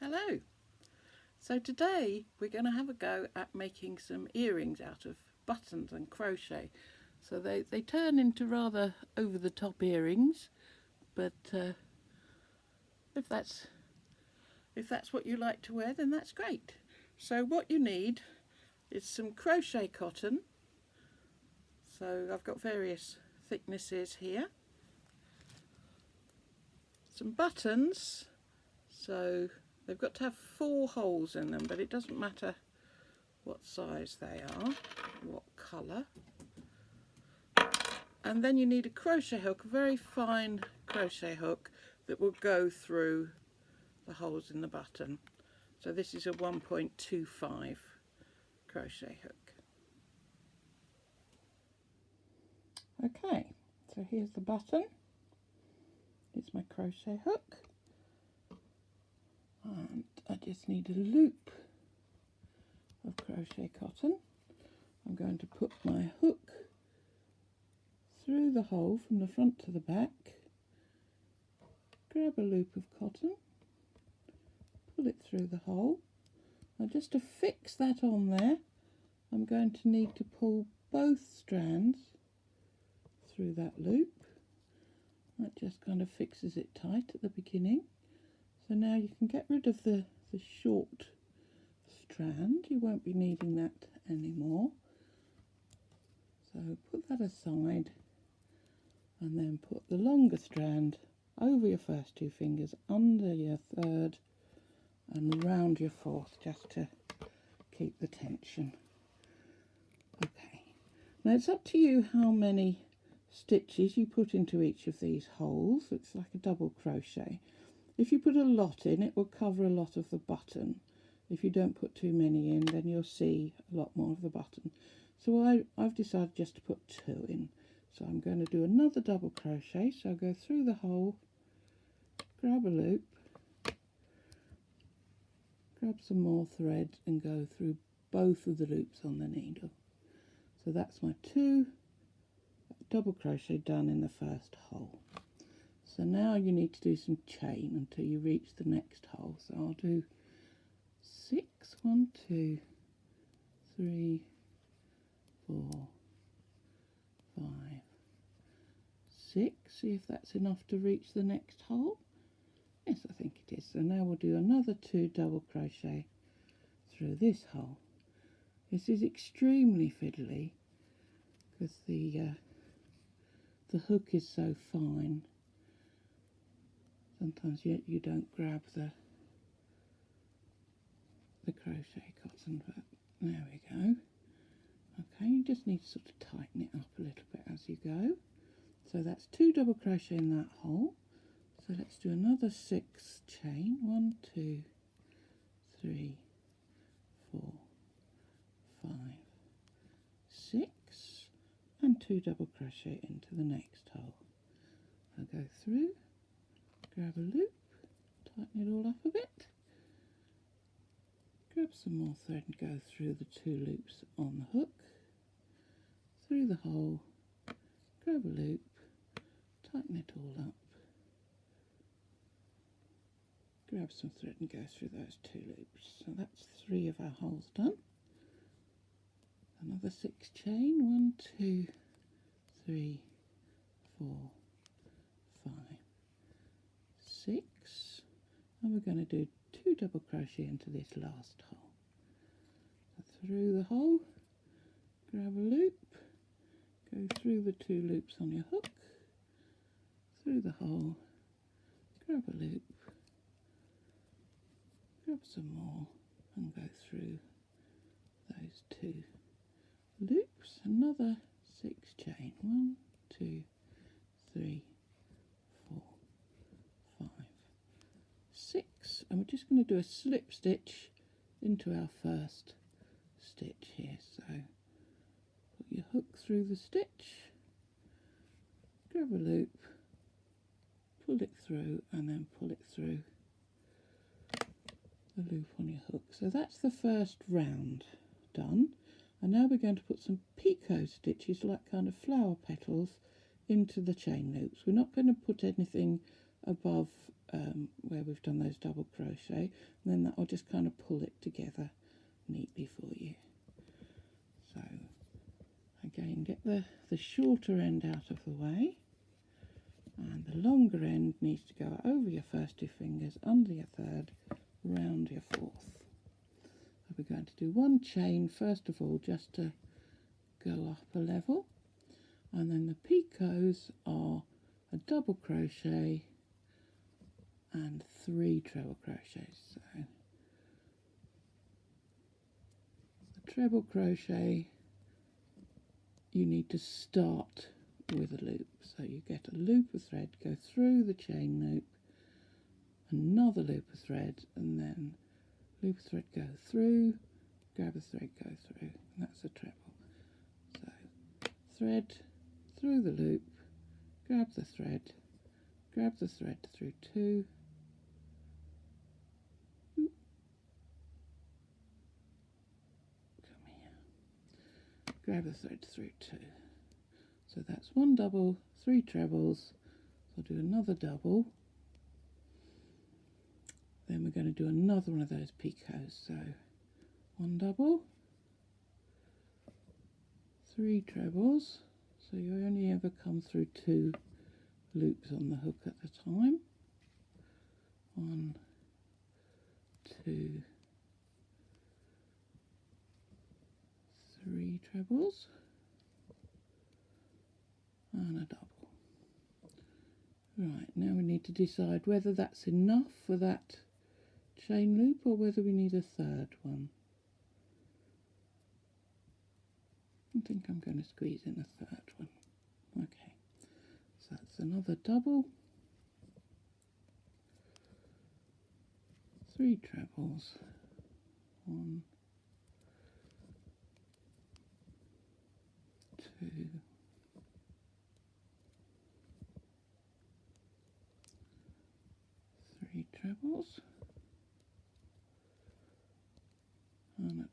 Hello. So today we're going to have a go at making some earrings out of buttons and crochet. So they turn into rather over the top earrings, but if that's what you like to wear, then that's great. So what you need is some crochet cotton. So I've got various thicknesses here. Some buttons. So they've got to have 4 holes in them, but it doesn't matter what size they are, what colour. And then you need a crochet hook, a very fine crochet hook that will go through the holes in the button. So this is a 1.25 crochet hook. Okay, so here's the button. It's my crochet hook. And I just need a loop of crochet cotton. I'm going to put my hook through the hole from the front to the back, grab a loop of cotton, pull it through the hole. Now just to fix that on there, I'm going to need to pull both strands through that loop. That just kind of fixes it tight at the beginning. So now you can get rid of the short strand. You won't be needing that anymore. So put that aside and then put the longer strand over your first 2 fingers, under your third and round your fourth, just to keep the tension. Okay, now it's up to you how many stitches you put into each of these holes. It's like a double crochet. If you put a lot in, it will cover a lot of the button. If you don't put too many in, then you'll see a lot more of the button. So I've decided just to put 2 in. So I'm going to do another double crochet. So I'll go through the hole, grab a loop, grab some more thread and go through both of the loops on the needle. So that's my 2 double crochet done in the first hole. So now you need to do some chain until you reach the next hole. So I'll do 6, 1, 2, 3, 4, 5, 6. See if that's enough to reach the next hole. Yes, I think it is. So now we'll do another 2 double crochet through this hole. This is extremely fiddly because the hook is so fine. Sometimes you don't grab the crochet cotton, but there we go. Okay, you just need to sort of tighten it up a little bit as you go. So that's 2 double crochet in that hole. So let's do another 6 chain. 1, 2, 3, 4, 5, 6, and 2 double crochet into the next hole. I'll go through, grab a loop, tighten it all up a bit, grab some more thread and go through the 2 loops on the hook, through the hole, grab a loop, tighten it all up, grab some thread and go through those 2 loops. So that's 3 of our holes done. Another 6 chain, 1, 2, 3, 4, 5, 6, and we're going to do 2 double crochet into this last hole. So through the hole, grab a loop, go through the 2 loops on your hook, through the hole, grab a loop, grab some more and go through those 2 loops, another 6 chain, 1, 2, 3, 4, 5, 6, and we're just going to do a slip stitch into our first stitch here. So put your hook through the stitch, grab a loop, pull it through and then pull it through the loop on your hook. So that's the first round done. And now we're going to put some picot stitches, like kind of flower petals, into the chain loops. We're not going to put anything above where we've done those double crochet, and then that will just kind of pull it together neatly for you. So again, get the shorter end out of the way, and the longer end needs to go over your first 2 fingers, under your third, round your fourth. So we're going to do 1 chain first of all, just to go up a level, and then the picots are a double crochet and 3 treble crochets. So the treble crochet, you need to start with a loop. So you get a loop of thread, go through the chain loop, another loop of thread, and then loop of thread, go through, grab a thread, go through, and that's a treble. So thread through the loop, grab the thread through 2, come here, grab the thread through 2. So that's 1 double, 3 trebles. So I'll do another double, then we're going to do another one of those picots. So 1 double, 3 trebles, so you only ever come through 2 loops on the hook at a time. 1, 2, 3 trebles and a double. Right, now we need to decide whether that's enough for that chain loop or whether we need a third one. I think I'm going to squeeze in a third one. Okay, so that's another double, 3 trebles, 1, 2, 3 trebles and a double.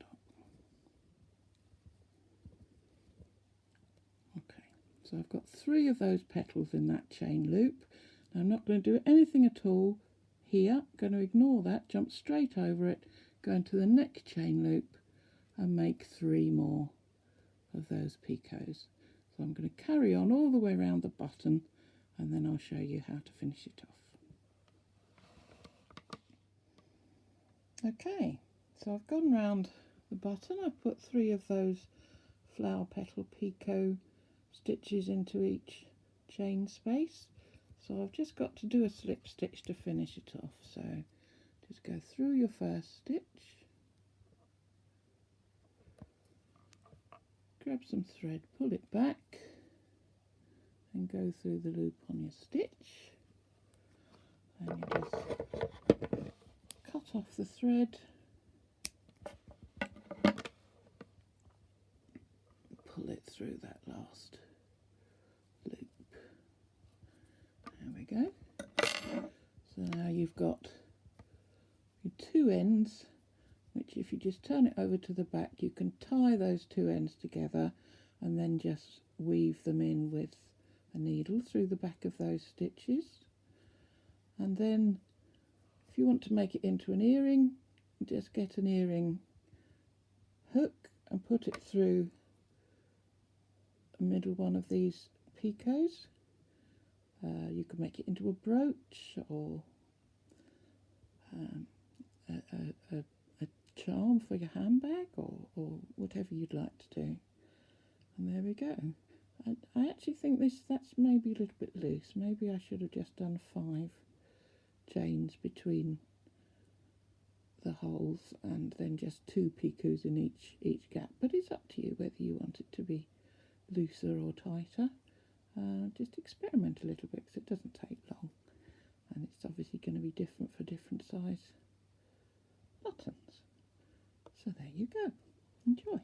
Okay, so I've got 3 of those petals in that chain loop. Now I'm not going to do anything at all here. I'm going to ignore that, jump straight over it, go into the next chain loop and make 3 more of those picots. So I'm going to carry on all the way around the button, and then I'll show you how to finish it off. Okay, so I've gone round the button. I've put 3 of those flower petal picot stitches into each chain space. So I've just got to do a slip stitch to finish it off. So just go through your first stitch, grab some thread, pull it back and go through the loop on your stitch, and you just cut off the thread, pull it through that last loop. There we go. So now you've got your 2 ends, which if you just turn it over to the back, you can tie those 2 ends together and then just weave them in with a needle through the back of those stitches. And then if you want to make it into an earring, just get an earring hook and put it through the middle one of these picots. You can make it into a brooch or a charm for your handbag, or whatever you'd like to do. And there we go. I actually think that's maybe a little bit loose. Maybe I should have just done 5 chains between the holes and then just 2 picots in each gap. But it's up to you whether you want it to be looser or tighter. Just experiment a little bit, because it doesn't take long, and it's obviously going to be different for different size buttons. So there you go. Enjoy.